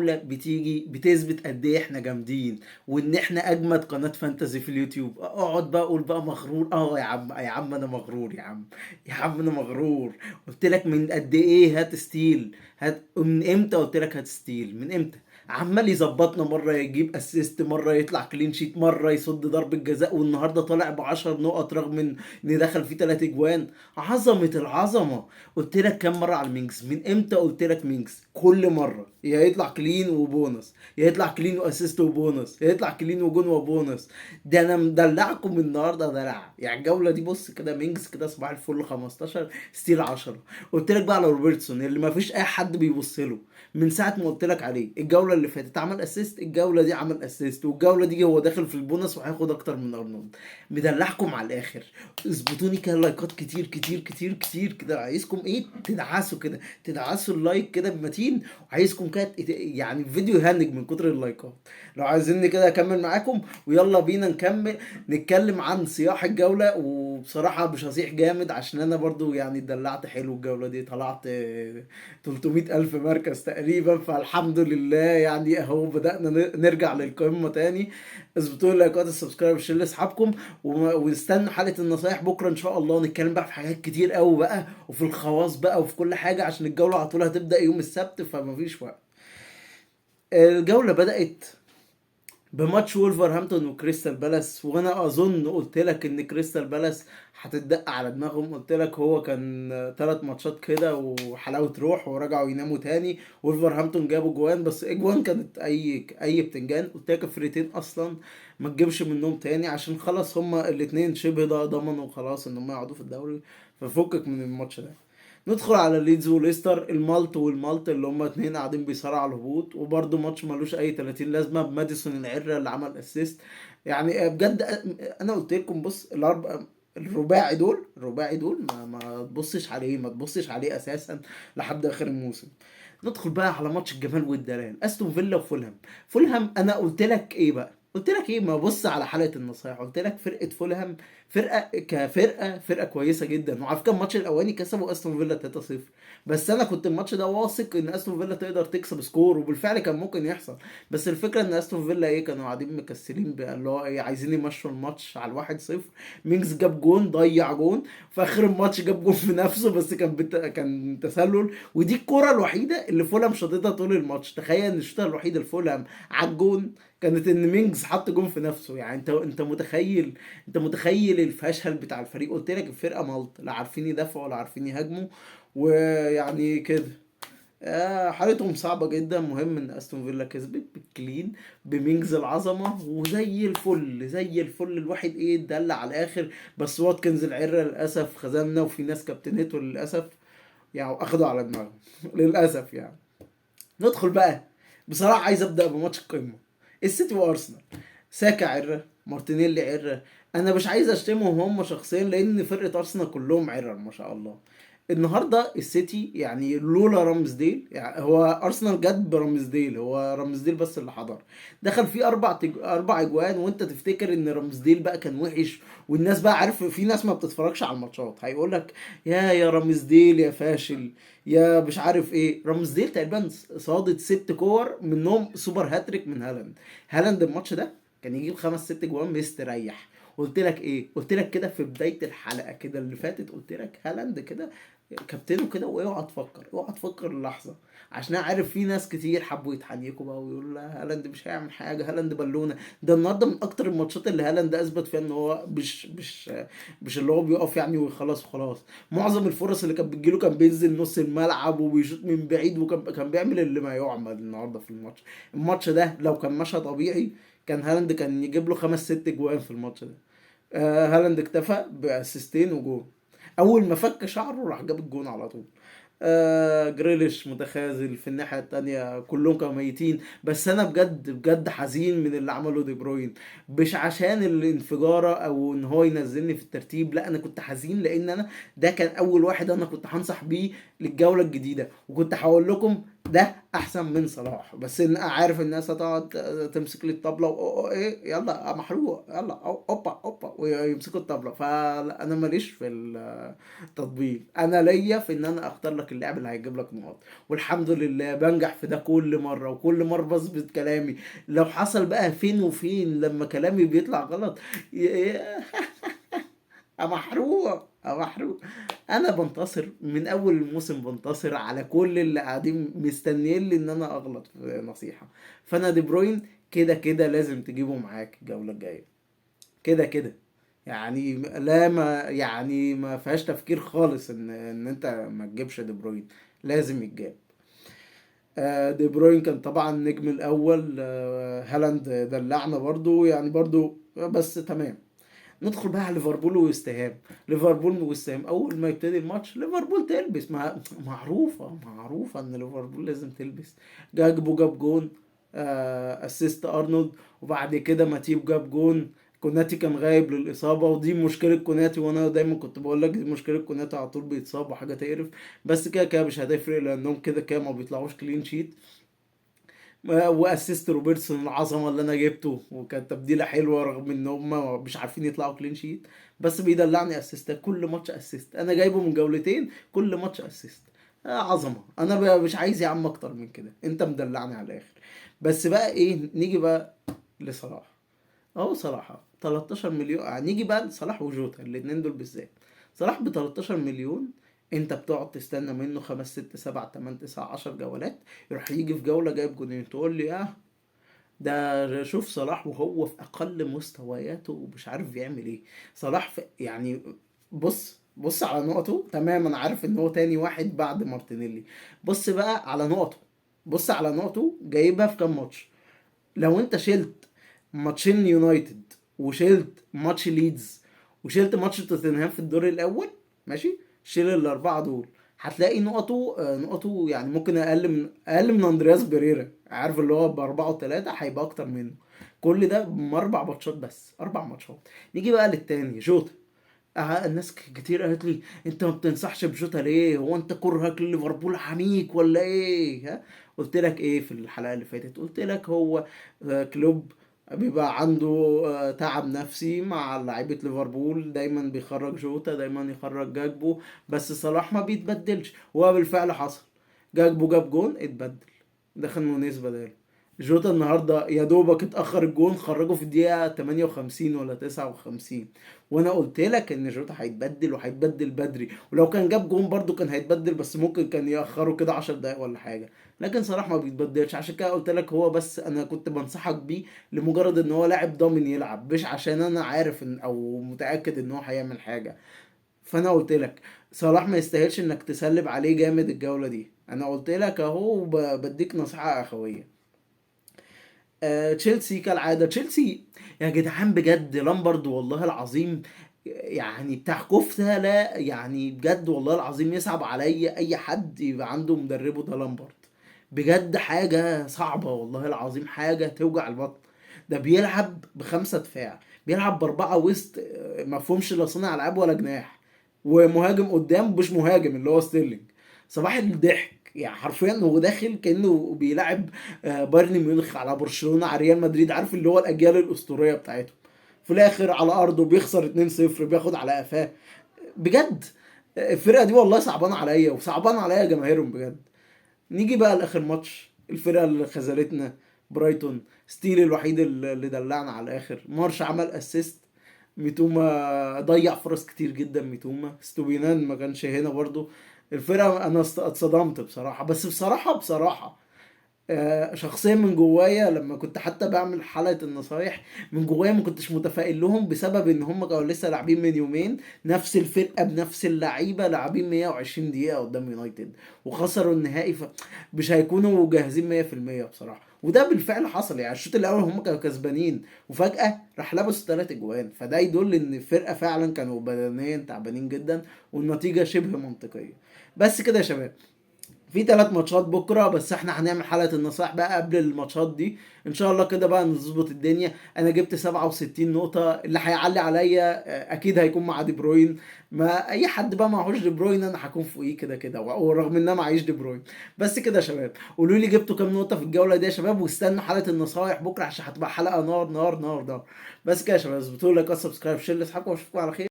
جولة بتيجي بتثبت قد ايه احنا جامدين، وان احنا اجمد قناة فانتزي في اليوتيوب. اقعد بقى اقول بقى مغرور، يا عم يا عم انا مغرور يا عم، يا عم انا مغرور. قلت لك من قد ايه هات ستيل، من امتى قلت لك هات ستيل؟ من امتى؟ عمال يظبطنا، مره يجيب اسيست، مره يطلع كلين شيت، مره يصد ضربة جزاء، والنهارده طالع ب10 نقط رغم ان دخل فيه 3 اجوان. عظمه العظمه. قلت لك كام مره على المينكس؟ من امتى قلت لك مينكس؟ كل مره يا يطلع كلين وبونص، يا يطلع كلين واسيست وبونص، يا يطلع كلين وجون وبونص. ده انا مدلعكم النهارده دلع. يعني الجوله دي بص كده مينكس كده صباح الفل 15 ستيل 10. قلت لك بقى على روبرتسون اللي ما فيش اي حد بيبص له من ساعه ما قلت لك عليه. الجوله اللي فاتت عمل اسيست، الجوله دي عمل اسيست، والجوله دي هو داخل في البونص وهياخد اكتر من ارنولد. مدلعكم على الاخر. اظبطوني كده لايكات كتير كتير كتير كتير كده. عايزكم ايه؟ تدعسوا كده، تدعسوا اللايك كده بمتين. وعايزكم كده يعني الفيديو يهنج من كتر اللايكات. لو عايزيني كده اكمل معاكم، ويلا بينا نكمل نتكلم عن صياح الجولة. وبصراحة مش هصيح جامد عشان انا برضو يعني اتدلعت حلو الجولة دي، طلعت 300 الف مركز تقريبا، فالحمد لله يعني اهو بدأنا نرجع للقمة تاني. اظبطوا لي اللايكات، السبسكرايب، شير لاصحابكم، واستنوا حلقة النصايح بكرة ان شاء الله. نتكلم بقى في حاجات كتير قوي بقى، وفي الخواص بقى، وفي كل حاجة، عشان الجولة على طول هتبدأ يوم السبت فمفيش وقت. الجولة بدأت بماتش وولفرهامبتون وكريستال بالاس، وانا اظن قلت لك ان كريستال بالاس هتدق على دماغهم. قلت لك هو كان 3 ماتشات كده وحلاوة روح ورجعوا يناموا تاني. وولفرهامبتون جابوا جوان، بس اجوان كانت اي بتنجان. قلت لك الفريقين اصلا ما تجيبش منهم تاني، عشان خلاص هما الاتنين شبه ده ضمنوا خلاص ان هما يقعدوا في الدوري. ففكك من الماتش ده. ندخل على ليدز وليستر، المالت اللي هما اتنين قاعدين بيصارعوا على الهبوط، وبرده ماتش ملوش اي 30 لازمه بماديسون العره اللي عمل اسيست. يعني بجد انا قلت لكم بص الرباعي دول ما تبصش عليه، ما تبصش عليه اساسا لحد اخر الموسم. ندخل بقى على ماتش الجمال والدلال، استون فيلا وفولهام. فولهام انا قلت لك ايه بقى؟ قلت لك ايه؟ ما بص على حلقه النصايح، قلت لك فرقه فولهام فرقه كويسه جدا. وعلى فكره الماتش الاولاني كسبوا استون فيلا 3-0، بس انا كنت الماتش ده واثق ان استون فيلا تقدر تكسب سكور، وبالفعل كان ممكن يحصل. بس الفكره ان استون فيلا ايه، كانوا قاعدين مكسلين بقى، اللي هو ايه، عايزين يمشوا الماتش على ال1-0. مينجز جاب جون، ضيع جون في اخر الماتش، جاب جون في نفسه، بس كان تسلل. ودي الكره الوحيده اللي فولهام شاطتها طول الماتش. تخيل ان الشوطه الوحيده لفولهام على الجون كانت ان مينجز حط جون في نفسه. يعني انت متخيل الفشل بتاع الفريق. قلت لك الفرقه ملط، لا عارفين يدافعوا ولا عارفين يهاجموا، ويعني كده حالتهم صعبة جدا. مهم ان استون فيلا كسبت بالكلين بمينجز العظمة، وزي الفل زي الفل. الواحد ايه اتدلع على الاخر. بس واتكنز العرة للاسف خذلنا، وفي ناس كابتنته للاسف يعني اخدوا على دماغهم للاسف يعني. ندخل بقى. بصراحة عايز ابدأ بماتش القمة، السيتي وارسنال. ساكا عرة، مارتينيلي عرة. انا مش عايز اشتمهم هم شخصيا، لان فرقة ارسنال كلهم عرة ما شاء الله. النهارده السيتي يعني لولا رامزديل، يعني هو ارسنال جت برامزديل، هو رامزديل بس اللي حضر. دخل فيه 4 اجوان، وانت تفتكر ان رامزديل بقى كان وحش. والناس بقى عارف، في ناس ما بتتفرجش على الماتشات هيقول لك يا رامزديل يا فاشل، يا مش عارف ايه. رامزديل تقريبا صادت 6 كور منهم سوبر هاتريك من هالاند. هالاند الماتش ده كان يجيب 5 6 جوان مستريح. قلت لك ايه؟ قلت لك كده في بدايه الحلقه كده اللي فاتت، قلت لك هالاند كده كابتنه كده، واوعى تفكر، اوعى تفكر اللحظه. عشان انا عارف في ناس كتير حبوا يتحنيكوا بقى ويقولوا لا هالاند مش هيعمل حاجه، هالاند بالونه. ده النهارده من اكتر الماتشات اللي هالاند اثبت فيها ان هو مش اللي هو بيقف يعني وخلاص وخلاص. معظم الفرص اللي كانت بتجيله كان بينزل نص الملعب وبيشوط من بعيد، وكان بيعمل اللي ما يعمل النهارده في الماتش. الماتش ده لو كان ماشي طبيعي كان هالاند كان يجيب له 5 6 جوان في الماتش ده. هالاند اكتفى باسيستين وجون. اول ما فك شعره راح جاب الجون على طول. جريليش متخاذل في الناحية التانية، كلهم كانوا ميتين. بس انا بجد بجد حزين من اللي عمله دي بروين. مش عشان الانفجارة او ان هو ينزلني في الترتيب، لا انا كنت حزين لان انا ده كان اول واحد انا كنت هنصح بيه للجولة الجديدة، وكنت هقول لكم ده احسن من صلاح. بس ان عارف الناس هتقعد تمسك لي الطبله ايه يلا محروق يلا اوبا اوبا ويمسكوا الطبله. فانا ماليش في التطبيل، انا ليا في ان انا اختار لك اللاعب اللي هيجيب لك نقاط. والحمد لله بنجح في ده كل مره، وكل مره بظبط كلامي. لو حصل بقى فين وفين لما كلامي بيطلع غلط محروق محروق. انا بنتصر من اول الموسم، بنتصر على كل اللي قاعدين مستنيين لي ان انا اغلط في نصيحة. فانا دي بروين كده كده لازم تجيبه معاك الجولة الجاية، كده كده. يعني لا، ما يعني ما فيهاش تفكير خالص ان انت ما تجيبش دي بروين، لازم يتجاب. دي بروين كان طبعا النجم الاول. هالاند دلعنا برضو يعني برضو، بس تمام. ندخل بقى على ليفربول وويست هام. ليفربول وويست هام اول ما يبتدي الماتش ليفربول تلبس، معروفه ان ليفربول لازم تلبس. جاكبو جاب جون، اسيست ارنولد. وبعد كده ماتيب جاب جون. كوناتي كان غايب للاصابه، ودي مشكله كوناتي، وانا دايما كنت بقول لك دي مشكله كوناتي، على طول بيتصاب وحاجه تقرف. بس كده كده مش هتفرق لانهم كده كده ما بيطلعوش كلين شيت. واسيست روبرتسون العظمه اللي انا جبته، وكانت تبديله حلوه رغم ان هم مش عارفين يطلعوا كلين شيت. بس بيدلعني اسيستات كل ماتش، اسيست انا جايبه من جولتين كل ماتش اسيست. عظمه. انا مش عايز يا عم اكتر من كده، انت مدلعني على الاخر. بس بقى ايه، نيجي بقى لصلاح. اهو صلاح 13 مليون. نيجي بقى لصلاح وجوتا الاثنين دول بالذات. صلاح ب 13 مليون، انت بتقعد تستنى منه 5 6 7 8 9 10 جولات، يروح يجي في جولة جايب جونين، تقول لي ده شوف صلاح وهو في اقل مستوياته ومش عارف بيعمل ايه. صلاح في يعني، بص على نقطه. تمام انا عارف ان هو تاني واحد بعد مارتينيلي. بص بقى على نقطه، بص على نقطه جايبها في كام ماتش. لو انت شلت ماتشين يونايتد، وشلت ماتش ليدز، وشلت ماتش توتنهام في الدور الاول، ماشي، شيل الاربعه دول، هتلاقي نقطه يعني ممكن اقل من اندرياس بيريرا. عارف اللي هو باربعه وثلاثه هيبقى اكتر منه. كل ده باربع ماتشات، بس اربع ماتشات. نيجي بقى للتاني جوتا. الناس كتير قالت لي انت ما بتنصحش بجوتا ليه، هو انت كرهك لليفربول حميك ولا ايه؟ قلت لك ايه في الحلقه اللي فاتت؟ قلت لك هو كلوب بيبقى عنده تعب نفسي مع لعيبه ليفربول، دايما بيخرج جوتا، دايما يخرج جاكبو. بس صلاح ما بيتبدلش، وهو بالفعل حصل. جاكبو جاب جون اتبدل، دخل نونيز بداله. جوتا النهارده يا دوبك اتأخر الجون، خرجه في الدقيقة 58 ولا 59. وانا قلت لك ان جوتا هيتبدل، وهيتبدل بدري، ولو كان جاب جون برضو كان هيتبدل، بس ممكن كان يأخره كده 10 دقايق ولا حاجة. لكن صلاح ما بيتبدلش، عشان كده قلت لك هو بس انا كنت بنصحك بيه لمجرد ان هو لاعب ضامن يلعب، مش عشان انا عارف ان او متأكد ان هو هيعمل حاجة. فانا قلت لك صلاح ما يستاهلش انك تسلب عليه جامد الجولة دي. انا قلت لك اهو، بديك نصيحة اخوية. تشيلسي كالعادة، تشيلسي يا جدعان بجد لامبرد والله العظيم، يعني بتاع كفتة. لا يعني بجد والله العظيم يصعب عليا اي حد يبقى عنده مدربه ده لامبرد. بجد حاجة صعبة والله العظيم، حاجة توجع البطن. ده بيلعب بخمسة دفاع، بيلعب بأربعة وسط، مفهومش لا صانع ألعاب ولا جناح، ومهاجم قدام مش مهاجم اللي هو ستيرلينج. صباح الضحك يعني، حرفيا هو داخل كأنه بيلعب بايرن ميونخ على برشلونة على ريال مدريد، عارف اللي هو الأجيال الأسطورية بتاعتهم. في الآخر على أرضه بيخسر 2-0، بياخد على قفاه. بجد الفرقة دي والله صعبانة عليا، وصعبان عليا جماهيرهم بجد. نيجي بقى لاخر ماتش، الفرقه اللي خذلتنا، برايتون. ستيل الوحيد اللي دلعنا على الاخر. مارش عمل اسيست، ميتوما ضيع فرص كتير جدا، ميتوما ستوبينان ما كانش هنا برضو. الفرقه انا اتصدمت بصراحه. بس بصراحه شخصيا من جوايا لما كنت حتى بعمل حلقة النصايح، من جوايا ما كنتش متفائل لهم، بسبب ان هم كانوا لسه لاعبين من يومين نفس الفرقة بنفس اللعيبة، لاعبين 120 دقيقة قدام يونايتد وخسروا النهائي. مش هيكونوا جاهزين 100% بصراحة. وده بالفعل حصل يعني. الشوط الاول هم كانوا كسبانين، وفجأة راح لبسوا 3 اجوان. فده يدل ان الفرقة فعلا كانوا بدنيا تعبانين جدا، والنتيجة شبه منطقية. بس كده يا شباب، في 3 ماتشات بكره، بس احنا هنعمل حلقه النصائح بقى قبل الماتشات دي ان شاء الله، كده بقى نظبط الدنيا. انا جبت 67 نقطه، اللي هيعلي عليا اكيد هيكون مع دي بروين. ما اي حد بقى معهوش دي بروين انا هكون فوقيه كده كده، ورغم ان انا معيش دي بروين. بس كده يا شباب، قولوا لي جبتوا كام نقطه في الجوله دي يا شباب، واستنوا حلقه النصائح بكره عشان هتبقى حلقه نار نار نار نار. بس كده يا شباب، اظبطوا لايك وسبسكرايب شير لاصحابكم، واشوفكم على خير.